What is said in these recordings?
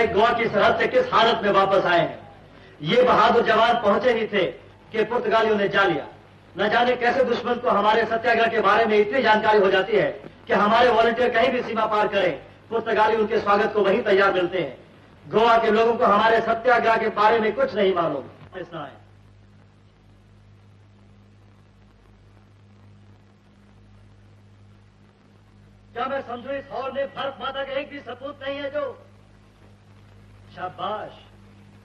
Direct Goa की सरहद से किस हालत में वापस आए हैं। ये बहादुर जवान पहुंचे ही थे कि पुर्तगालियों ने जा लिया। न जाने कैसे दुश्मन को हमारे सत्याग्रह के बारे में इतनी जानकारी हो जाती है कि हमारे वॉलंटियर कहीं भी सीमा पार करें, पुर्तगाली उनके स्वागत को वहीं तैयार मिलते हैं। गोवा के लोगों को हमारे सत्याग्रह के बारे में कुछ नहीं मालूम। ऐसा है। क्या मैं समझू इस हॉल में भारत माता का एक भी सपूत नहीं है? जो शाबाश,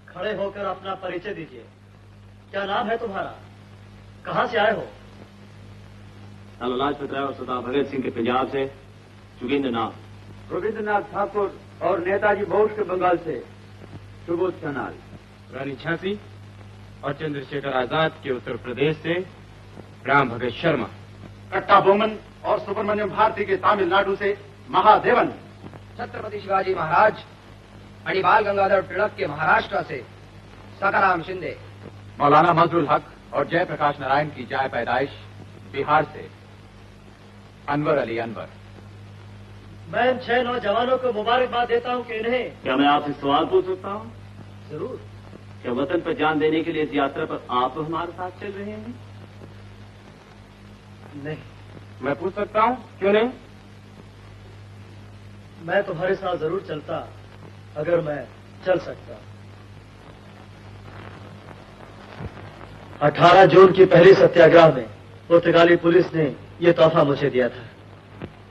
खड़े होकर अपना परिचय दीजिए। क्या नाम है तुम्हारा? कहां से आए हो? लाला लाजपत राय और सरदार भगत सिंह के पंजाब से। जोगिंदर नाथ। रविंद्रनाथ ठाकुर और नेताजी बोस के बंगाल से। सुबोध सनाल। रानी झांसी और चंद्रशेखर आजाद के उत्तर प्रदेश से। राम भगत शर्मा। कट्टा बोमन और सुब्रमण्यम भारती के तमिलनाडु से। महादेवन। छत्रपति शिवाजी महाराज अणिबाल गंगाधर तिलक के महाराष्ट्र से। सकाराम शिंदे। मौलाना मजरुल हक और जयप्रकाश नारायण की जाय पैदाइश बिहार से। अनवर अली अनवर। मैं इन 6 नौजवानों को मुबारकबाद देता हूं कि इन्हें। क्या मैं आपसे सवाल पूछ सकता हूँ? जरूर। क्या वतन पर जान देने के लिए इस यात्रा पर आप हमारे साथ चल रहे हैं? नहीं। मैं पूछ सकता हूँ, क्यों नहीं? मैं तुम्हारे साथ जरूर चलता अगर मैं चल सकता। 18 जून की पहली सत्याग्रह में पुर्तगाली पुलिस ने यह तोहफा मुझे दिया था।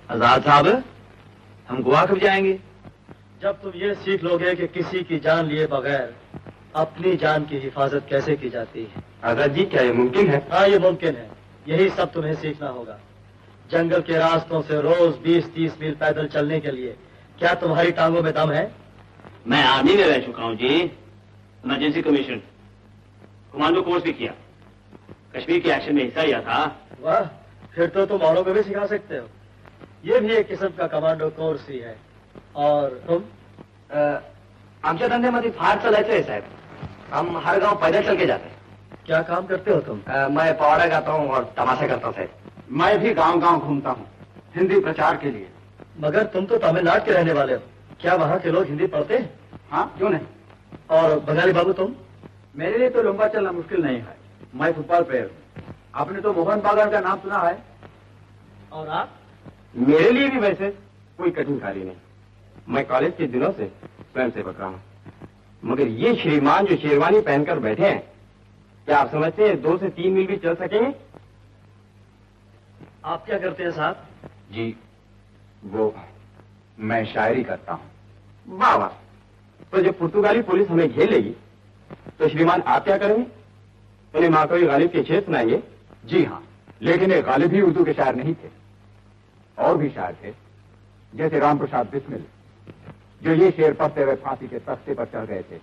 आजाद साहब, हम गोवा कब जाएंगे? जब तुम ये सीख लोगे कि किसी की जान लिए बगैर अपनी जान की हिफाजत कैसे की जाती है। आजाद जी, क्या ये मुमकिन है? हाँ, ये मुमकिन है। यही सब तुम्हें सीखना होगा। जंगल के रास्तों से रोज 20-30 मील पैदल चलने के लिए क्या तुम्हारी टांगों में दम है? मैं आर्मी में रह चुका हूँ जी। इमरजेंसी कमीशन, कमांडो कोर्स भी किया, कश्मीर के एक्शन में हिस्सा लिया था। वाह, फिर तो तुम औरों को भी सिखा सकते हो। ये भी एक किस्म का कमांडो कोर्स ही है। और तुम? आमच्या धंद्यामध्ये फार चलायचं आहे साहेब। हम हर गांव पैदल चल के जाते हैं। क्या काम करते हो तुम? मैं पवाड़ा गाता हूँ और तमाशा करता हूँ साहब। मैं भी गांव गांव घूमता हूँ हिंदी प्रचार के लिए। मगर तुम तो तमिलनाडु के रहने वाले हो, क्या वहाँ के लोग हिंदी पढ़ते हैं? हाँ, क्यों नहीं। और बंगाली बाबू तुम? मेरे लिए तो लंबा चलना मुश्किल नहीं है। मैं फुटबॉल प्लेयर हूँ। आपने तो मोहन बागान का नाम सुना है? और आप? मेरे लिए भी वैसे कोई कठिन कार्य नहीं। मैं कॉलेज के दिनों से स्वयं सेवक रहा हूँ। मगर ये श्रीमान जो शेरवानी पहनकर बैठे हैं, क्या आप समझते हैं 2 से 3 मील भी चल सकेंगे? आप क्या करते हैं साहब? जी, वो मैं शायरी करता हूँ। वाह वाह। तो जब पुर्तगाली पुलिस हमें घेर लेगी तो श्रीमान आप क्या करेंगे? उन्हें माकवी गालिब के शेर सुनाएंगे? जी हाँ, लेकिन ये गालिब ही उर्दू के शायर नहीं थे, और भी शायर थे, जैसे राम प्रसाद बिस्मिल, जो ये शेर पढ़ते हुए फांसी के तख्ते पर चढ़ गए थे।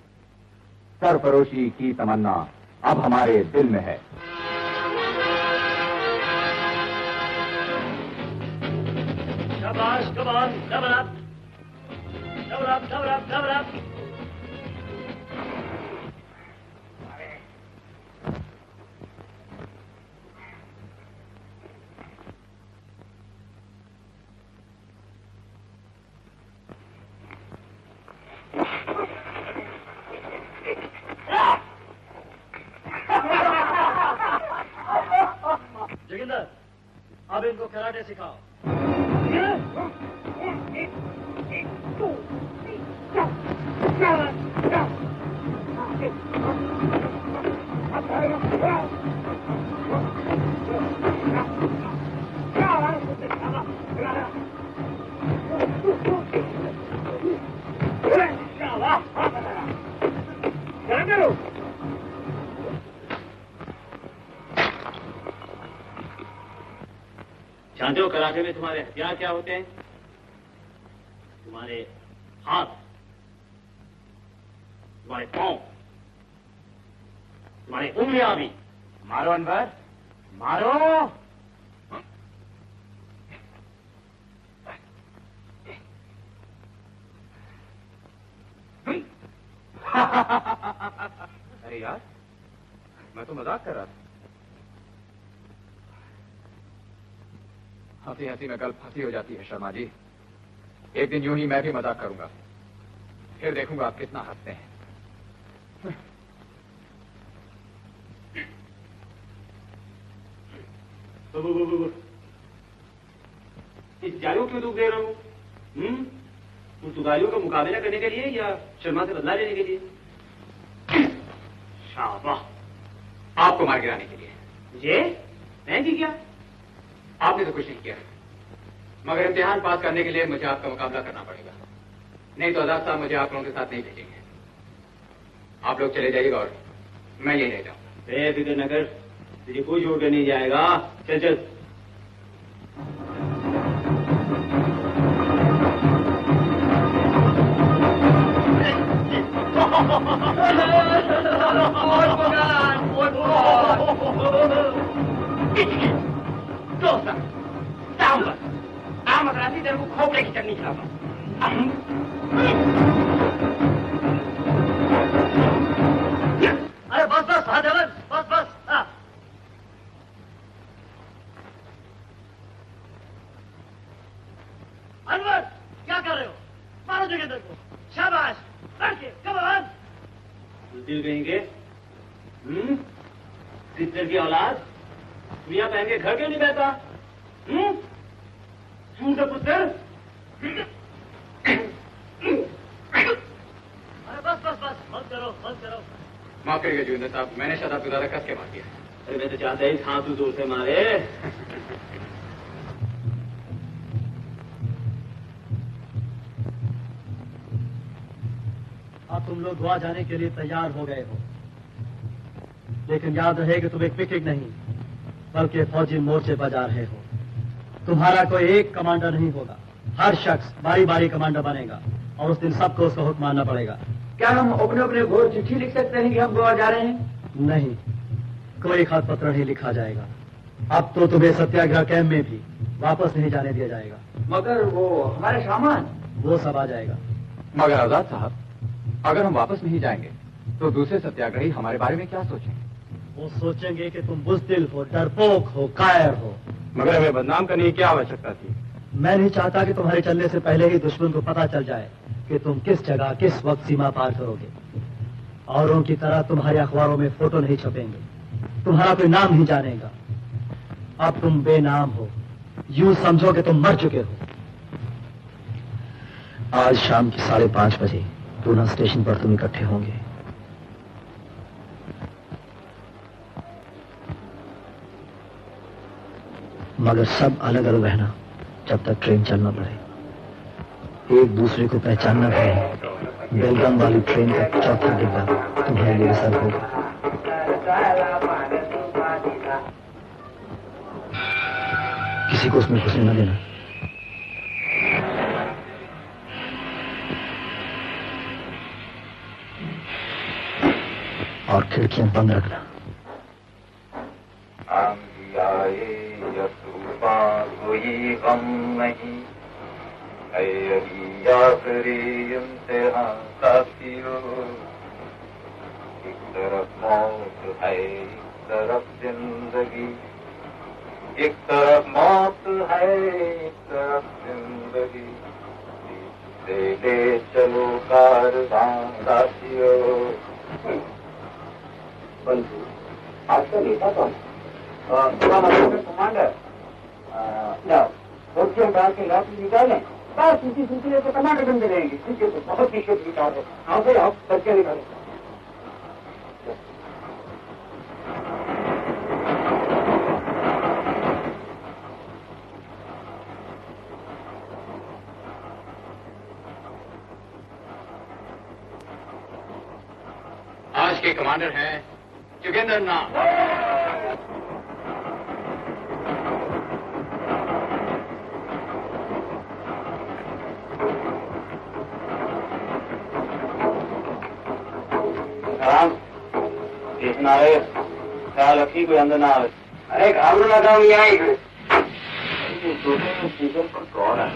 सरफरोशी की तमन्ना अब हमारे दिल में है। शाबाश, come on, double up. Double up, double up, double up. Joginder, अब इनको कराटे सिखाओ। जानते हो कराटे में तुम्हारे हथियार क्या होते हैं? तुम्हारे हाथ, तुम्हारे पांव, तुम्हारी उंगलियां भी। मारो अनवर, मारो। अरे यार, मैं तो मजाक कर रहा था। हंसी हंसी में गल फंसी हो जाती है शर्मा जी। एक दिन यूं ही मैं भी मजाक करूंगा। फिर देखूंगा आप कितना हंसते हैं। इस जालियों क्यों दुख दे रहा हूँ? पुर्तगालियों का मुकाबला करने के लिए या शर्मा से बदला लेने के लिए? शाबाश, आपको मार गिराने के लिए। मुझे? मैं जी क्या? आपने तो कुछ नहीं किया, मगर इम्तिहान पास करने के लिए मुझे आपका मुकाबला करना पड़ेगा, नहीं तो आजाद साहब मुझे आप लोगों के साथ नहीं भेजेंगे। आप लोग चले जाइएगा और मैं यही रह जाऊंगा। बेफिक्र न कर, तुझे कोई छोड़ कर नहीं जाएगा। चल चल। तेरे को खोपड़े की चटनी खिलाता हूँ। अरे बस बस महादेवन, बस बस। अनवर, क्या कर रहे हो? मारो जोगिंदर को। शाबाश, लड़के, कम ऑन। दिल कहेंगे सिद्धर की औलाद दुनिया पहन के घर क्यों नहीं बैठा? पुत्र। अरे बस बस बस, बंद करो बंद करो। माफ करिएगा जोगिंदर साहब, मैंने शायद आपको ज्यादा कस के मार दिया। अरे मैं तो चाहता ही था तू जोर से मारे। अब तुम लोग गोवा जाने के लिए तैयार हो गए हो, लेकिन याद रहे कि तुम एक पिकनिक नहीं बल्कि फौजी मोर्चे पर जा रहे हो। तुम्हारा कोई एक कमांडर नहीं होगा, हर शख्स बारी बारी कमांडर बनेगा और उस दिन सबको उसका हुक्म मानना पड़ेगा। क्या हम अपने अपने घोर चिट्ठी लिख सकते हैं कि हम गोवा जा रहे हैं? नहीं, कोई खत पत्र नहीं लिखा जाएगा। अब तो तुम्हें सत्याग्रह कैंप में भी वापस नहीं जाने दिया जाएगा। मगर वो हमारे सामान, वो सब आ जाएगा। मगर आजाद साहब, अगर हम वापस नहीं जाएंगे तो दूसरे सत्याग्रही हमारे बारे में क्या सोचेंगे? वो सोचेंगे कि तुम बुज़दिल हो, डरपोक हो, कायर हो। मगर हमें बदनाम करने की क्या आवश्यकता थी? मैं नहीं चाहता कि तुम्हारे चलने से पहले ही दुश्मन को पता चल जाए कि तुम किस जगह किस वक्त सीमा पार करोगे। औरों की तरह तुम्हारे अखबारों में फोटो नहीं छपेंगे, तुम्हारा कोई नाम नहीं जानेगा। अब तुम बेनाम हो, यूं समझो कि तुम मर चुके हो। आज शाम की 5:30 बजे पूना स्टेशन पर तुम इकट्ठे होंगे। मगर सब अलग अलग रहना जब तक ट्रेन चलना पड़े। एक दूसरे को पहचानना भी। बेलगाम वाली ट्रेन का चौथा डिब्बा तुम्हारे लिए रिजर्व होगा। किसी को उसमें घुसने न देना। और खिड़कियां बंद रखना। कोई गम नहीं है, अभी आखिरी इम्तिहान साथियों। एक तरफ मौत है, एक तरफ जिंदगी, एक तरफ मौत है, एक तरफ जिंदगी। ले चलो कारवां साथियों। बंधु, आज का नेता कौन? कमांडर। जाओ, फौजियों के लाभ निकालें, बस इसी सिलसिले से कमांडर बन रहेंगे। ठीक है, तो बहुत ही शुभ विचार है। आओ भाई आओ, बच्चे निकालें। आज के कमांडर हैं जोगिंदर नाथ। ना आए, ख्याल रखी कोई अंदर ना आए। अरे घाबरू ना जाओ, यहाँ ही खड़े। स्टेशन पर कौन है?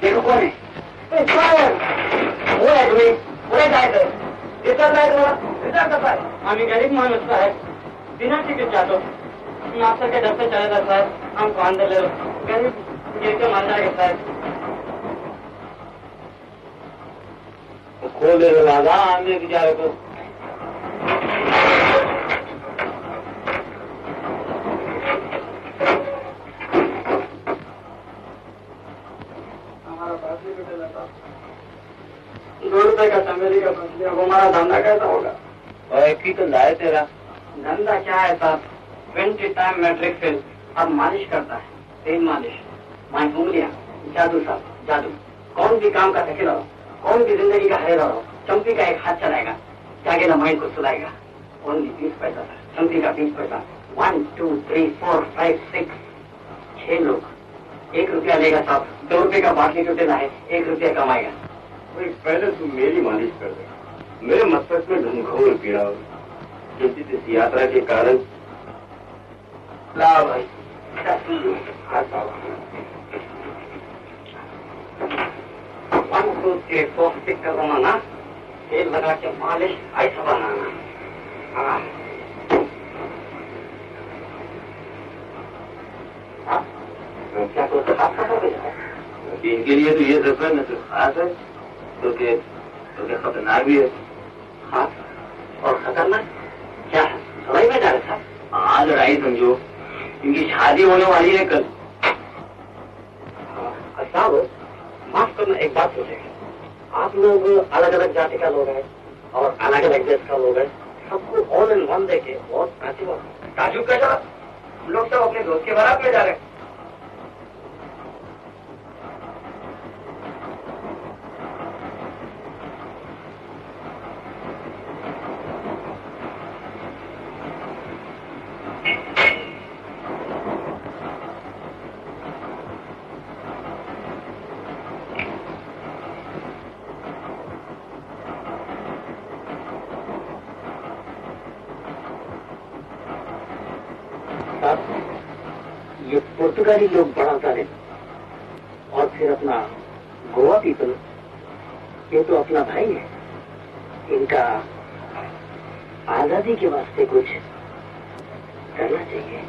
देखो कौन है? साहब, हमें गरीब मानुस साहब, बिना टिकट जातो मास्टर के डर पे चले था साहब, हमको अंदर ले लो, गरीब गिर के मर जाएगा साहब। खोले दरवाजा आने बेचारे को। ₹2 का चमेली का फंसलिया, वो हमारा धंधा कैसा होगा? और एक ही धंधा है तेरा? धंधा क्या है साहब? 20 टाइम मैट्रिक फेल, अब मालिश करता है, 3 मालिश, माई उंगलियां, जादू साहब, जादू। कौन भी काम का थकेला रहो, कौन भी जिंदगी का हरेला रहो, चंपी का एक हाथ चलाएगा, जागे ना माइंड को सुलाएगा। ओनली 20 पैसा था, चंपी का 20 पैसा। 1 2 3 4 5 6 6 लोग, ₹1 लेगा साहब, ₹2 का बाटली टूटेला है, ₹1 कमाएगा। पहले तुम मेरी मालिश कर दे, मेरे मस्तक में घनघोर पीड़ा हो, क्योंकि इस यात्रा के कारण। ला भाई, one two three four six का बनाना, तेल लगा के मालिश ऐसा बनाना। हाँ, क्या कुछ खास करोगे? इनके लिए तो ये सफर न तो खास है, तो खतरनाक भी है। खास और खतरनाक क्या है? लड़ाई में जा रहे साहब? हाँ, लड़ाई समझो, इनकी शादी होने वाली है कल। साहब, माफ करना, एक बात पूछेंगे। आप लोग अलग अलग जाति का लोग हैं और अलग अलग देश का लोग हैं, सबको ऑल इन वन देके बहुत ताजुब कैसा? हम लोग सब अपने दोस्त के बारात में जा रहे हैं। ये पुर्तगाली लोग बड़ा जाने और फिर अपना गोवा पीपल, ये तो अपना भाई है। इनका आजादी के वास्ते कुछ करना चाहिए।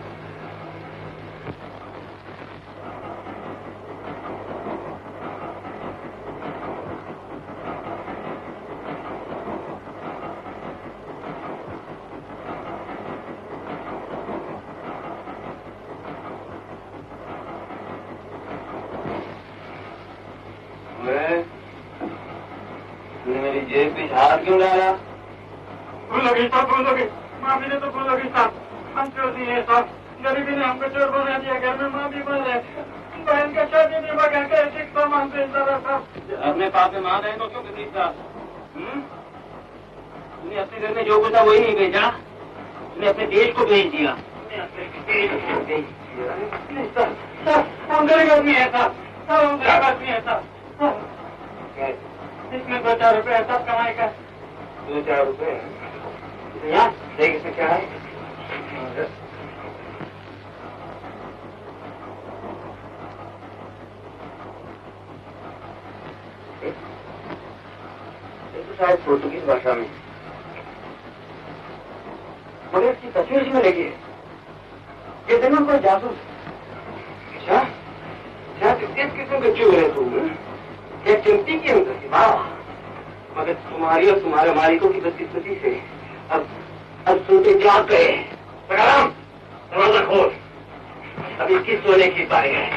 मेरी जेब पे हाथ क्यों डाला? भूल लगी साहब, भूल लगी, माफी ने तो भूल लगी साहब, हम चोर नहीं है साहब, गरीबी ने हमको चोर बना दिया, घर में माँ भी मर है, बहन का शादी नहीं हुआ, घर का एक सामान से साहब। अपने पाप में माँ बहन को क्यों तकलीफ था? तूने अपने घर में जो कुछ था वही नहीं भेजा, तूने अपने देश को भेज दिया। हम गरीब आदमी है साहब, हम गरीब आदमी है साहब। इसमें 2-4 रुपए सब कमाई का। 2-4 रुपए? यहाँ देख इसमें क्या है? ये तो शायद पोर्तुगीज भाषा में, मगर इसकी तस्वीर में लगी है। ये दिन कोई जासूस। अच्छा, क्या किस किस्म के चूर है तुम? क्या चिंती की अंदर की वाह, मगर तुम्हारी और तुम्हारे मालिकों की बदकिस्मती से अब सोते जाग गए। दरवाजा खोल, अभी किस सोने की बारी है?